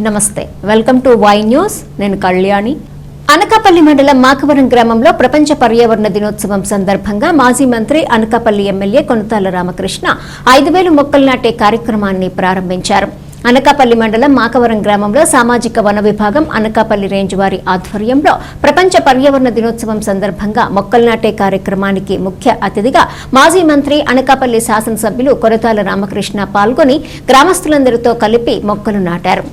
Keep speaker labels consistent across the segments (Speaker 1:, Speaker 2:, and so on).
Speaker 1: నమస్తే, welcome to Y news. నేను కళ్యాణి. అనకాపల్లి మండలం మాకవరం గ్రామంలో ప్రపంచ పర్యావరణ దినోత్సవం సందర్భంగా మాజీ మంత్రి అనకాపల్లి ఎమ్మెల్యే కొనతాల రామకృష్ణ 5,000 మొక్కలు నాటే కార్యక్రమాన్ని ప్రారంభించారు. అనకాపల్లి మండలం మాకవరం గ్రామంలో సామాజిక వన విభాగం అనకాపల్లి రేంజ్ వారి ఆధ్వర్యంలో ప్రపంచ పర్యావరణ దినోత్సవం సందర్భంగా మొక్కలు నాటే కార్యక్రమానికి ముఖ్య అతిథిగా మాజీ మంత్రి అనకాపల్లి శాసనసభ్యులు కొనతాల రామకృష్ణ పాల్గొని గ్రామస్తులందరితో కలిపి మొక్కలు నాటారు.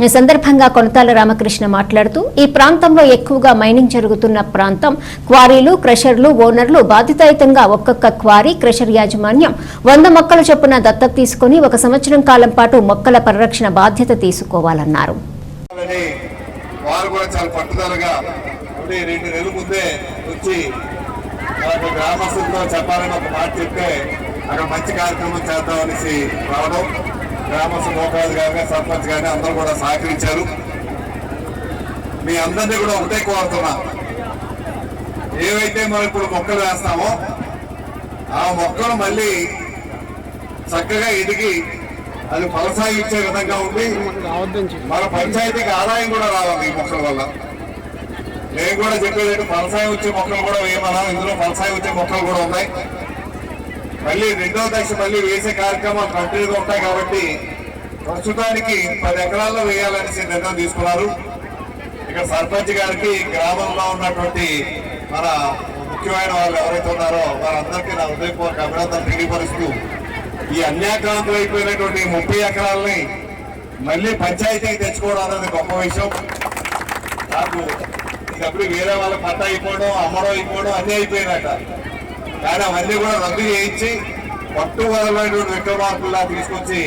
Speaker 1: ఈ సందర్భంగా కొనతాల రామకృష్ణ మాట్లాడుతూ ఈ ప్రాంతంలో ఎక్కువగా మైనింగ్ జరుగుతున్న ప్రాంతం. క్వారీలు, క్రషర్లు, ఓనర్లు బాధ్యతాయుతంగా ఒక్కొక్క క్వారీ, క్రషర్ యాజమాన్యం 100 మొక్కల చొప్పున దత్తత తీసుకుని 1 సంవత్సరం కాలం పాటు మొక్కల పరిరక్షణ బాధ్యత తీసుకోవాలన్నారు.
Speaker 2: గ్రామస్థ మోకాలు కానీ సర్పంచ్ కానీ అందరూ కూడా సహకరించారు. మీ అందరినీ కూడా ఒకటే కోరుతున్నా, ఏవైతే మనం ఇప్పుడు మొక్కలు వేస్తామో ఆ మొక్కలు మళ్ళీ చక్కగా ఎదిగి అది ఫలసాగించే విధంగా ఉండి మన పంచాయతీకి ఆదాయం కూడా రావాలి. ఈ మొక్కల వల్ల నేను కూడా చెప్పేది ఫలసాయం వచ్చే మొక్కలు కూడా వేయమన్నా, ఇందులో ఫలసాయం వచ్చే మొక్కలు కూడా ఉన్నాయి. మళ్ళీ 2వ దశ మళ్ళీ వేసే కార్యక్రమాలు కంటిన్యూగా ఉంటాయి కాబట్టి ప్రస్తుతానికి 10 ఎకరాల్లో వేయాలనేసి నిర్ణయం తీసుకున్నారు. ఇక్కడ సర్పంచ్ గారికి గ్రామంలో ఉన్నటువంటి మన ముఖ్యమైన వాళ్ళు ఎవరైతే ఉన్నారో వారందరికీ నా హృదయపూర్వక అభినందనలు తెలియపరుస్తూ ఈ అన్యాక్రాంతులు అయిపోయినటువంటి 30 ఎకరాలని మళ్ళీ పంచాయతీకి తెచ్చుకోవడం అనేది గొప్ప విషయం. నాకు ఇకప్పుడు వేరే వాళ్ళ పట్ట అయిపోవడం, అమ్మడం అయిపోవడం అన్నీ అయిపోయినట్ట. కానీ అవన్నీ కూడా రద్దు చేయించి పట్టువదలైనటువంటి విక్రమార్కుల్లా తీసుకొచ్చి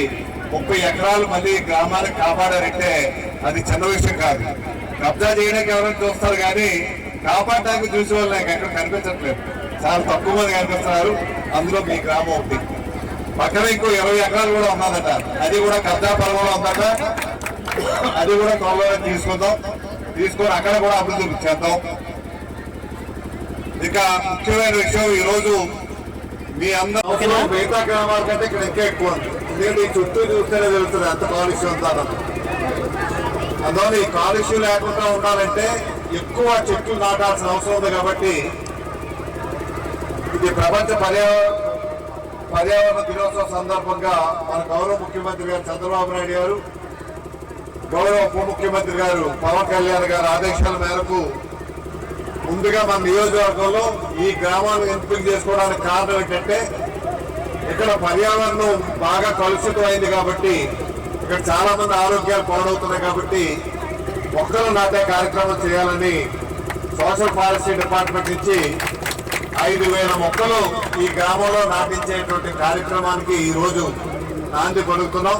Speaker 2: 30 ఎకరాలు మళ్ళీ గ్రామానికి కాపాడారంటే అది చిన్న విషయం కాదు. కబ్జా చేయడానికి ఎవరైనా చూస్తారు కానీ కాపాడడానికి చూసే వాళ్ళు నాకు ఎక్కడ కనిపించట్లేదు. చాలా తక్కువ మంది కనిపిస్తున్నారు. అందులో మీ గ్రామం ఒకటి. పక్కన ఇంకో 20 ఎకరాలు కూడా ఉన్నదట, అది కూడా కబ్జా పరంలో ఉందట. అది కూడా త్వరలో తీసుకొని అక్కడ కూడా అభివృద్ధి చేద్దాం. ఇక ముఖ్యమైన విషయం, ఈరోజు మీ అందరూ మిగతా గ్రామాల కంటే ఇక్కడ ఇంకా ఎక్కువ ఉంది. ఎందుకంటే ఈ చుట్టూ చూస్తేనే తెలుస్తుంది ఎంత కాలుష్యం ఉంటుందో. అందువల్ల ఈ కాలుష్యం లేకుండా ఉండాలంటే ఎక్కువ చెట్లు నాటాల్సిన అవసరం ఉంది. కాబట్టి ఇది ప్రపంచ పర్యావరణ దినోత్సవం సందర్భంగా మన గౌరవ ముఖ్యమంత్రి గారు చంద్రబాబు నాయుడు గారు, గౌరవ ఉప ముఖ్యమంత్రి గారు పవన్ కళ్యాణ్ గారు ఆదేశాల మేరకు ముందుగా మన నియోజకవర్గంలో ఈ గ్రామాలను ఎంపిక చేసుకోవడానికి కారణం ఏంటంటే ఇక్కడ పర్యావరణం బాగా కలుషితం అయింది కాబట్టి ఇక్కడ చాలా మంది ఆరోగ్యాలు పాడవుతున్నాయి. కాబట్టి మొక్కలు నాటే కార్యక్రమం చేయాలని సోషల్ పాలసీ డిపార్ట్మెంట్ నుంచి 5,000 మొక్కలు ఈ గ్రామంలో నాటించేటువంటి కార్యక్రమానికి ఈరోజు నాంది పలుకుతున్నాం.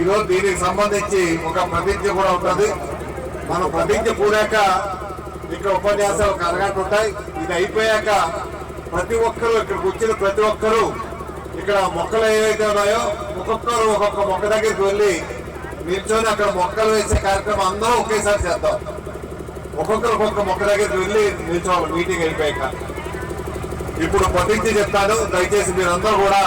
Speaker 2: ఈరోజు దీనికి సంబంధించి ఒక ప్రతిజ్ఞ కూడా ఉంటుంది. మనం ప్రతిజ్ఞ కూడాక ఇక్కడ ఉపన్యాసాలు ఒక అరగంట ఉంటాయి. ఇది అయిపోయాక ప్రతి ఒక్కరూ ఇక్కడికి వచ్చిన ప్రతి ఒక్కరూ ఇక్కడ మొక్కలు ఏవైతే ఉన్నాయో ఒక్కొక్కరు ఒక్కొక్క మొక్క దగ్గరికి వెళ్ళి నిల్చొని అక్కడ మొక్కలు వేసే కార్యక్రమం అందరూ ఒకేసారి చేద్దాం. ఒక్కొక్కరు ఒక్కొక్క మొక్క దగ్గరికి వెళ్ళి నిల్చోవాలి మీటింగ్ అయిపోయాక. ఇప్పుడు ప్రతిజ్ఞ చెప్తాను, దయచేసి మీరందరూ కూడా